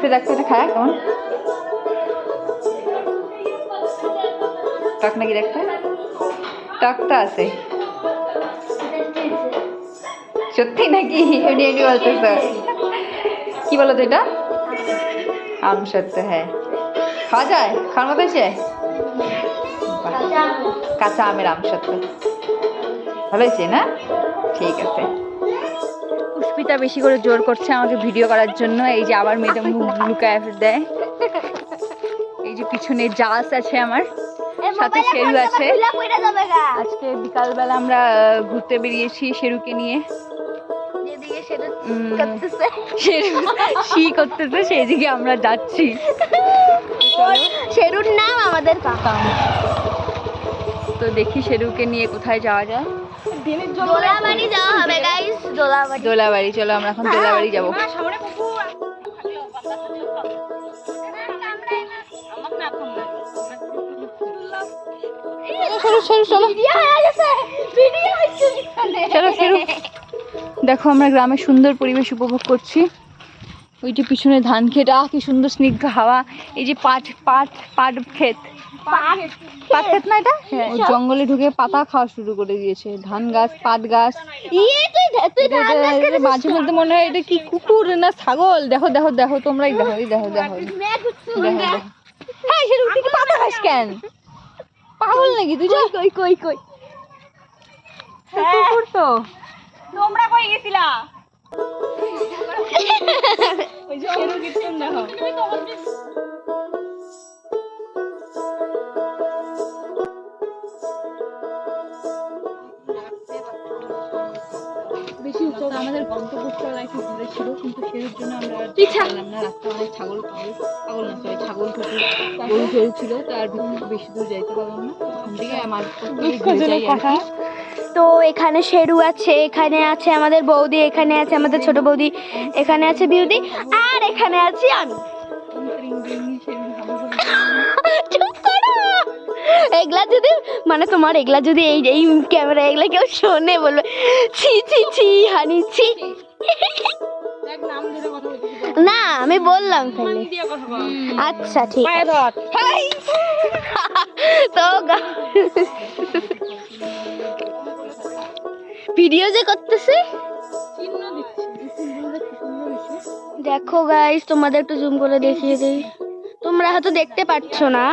দেখতে দেখতে এটা খায় কেমন টক নাকি দেখতে টকটা আছে সত্যি নাকি এমনি এমনি বলতেছ কি বলো তো এটা আম সত্য হ্যাঁ খাওয়া যায় খাওয়ার মতো হয়েছে কাঁচা আমের আম সত্য ভালো হয়েছে না ঠিক আছে পুষ্পিতা বেশি করে জোর করছে আমাকে ভিডিও করার জন্য এই যে আবার মেয়েটা মুখ লুকায় দেয় এই যে পিছনে জাস আছে আমার সাথে শেরু আছে আজকে বিকালবেলা আমরা ঘুরতে বেরিয়েছি শেরুকে নিয়ে শি করতেছে সেদিকে আমরা যাচ্ছি শেরুর নাম আমাদের কাকা তো দেখি শেরুকে নিয়ে কোথায় যাওয়া যায় দোলাবাড়ি যাওয়া হবে গাইস দোলাবাড়ি চলো আমরা এখন দোলাবাড়ি যাবো দেখো আমরা গ্রামের সুন্দর পরিবেশ উপভোগ করছি ওই যে পিছনে ধান ক্ষেত কি সুন্দর স্নিগ্ধ হাওয়া এই যে পাট ক্ষেত পাট ক্ষেত না এটা ওই জঙ্গলে ঢুকে পাতা খাওয়া শুরু করে দিয়েছে ধান গাছ পাট গাছ মাঝে মধ্যে মনে হয় এটা কি কুকুর না ছাগল দেখো দেখো দেখো তোমরাই দেখো দেখো দেখো হ্যাঁ সেটা উঠে কি পাতা খাস কেন পাগল নাকি তুই কই কই কই কুকুর তো তোমরা কই গেছিলা ওই যে এরো কিছু না বেশি উচ্চ আমাদের গন্তব্যস্থল একটু দূরে ছিল কিন্তু সের জন্য আমরা ছাড়লাম না রাস্তা অনেক ছাগল পাগল না সরি ছাগল কুকুর গরু টরু ছিল তার বেশি দূর যাইতে পারলাম না ওখান থেকে আমার দুঃখজনক কথা তো এখানে শেরু আছে এখানে আছে আমাদের বৌদি এখানে আছে আমাদের ছোট বৌদি এখানে আছে বিউটি আর এখানে আছি আমি এগুলা যদি মানে তোমার এগুলা যদি এই ক্যামেরা এগুলা কেউ শোনে বলবে ছি ছি ছি হানি ছি না আমি বললাম তাহলে আচ্ছা ঠিক তো ভিডিও যে করতেছে দেখো গাইস তোমাদের একটু জুম করে দেখিয়ে দিই তোমরা হয়তো দেখতে পাচ্ছ না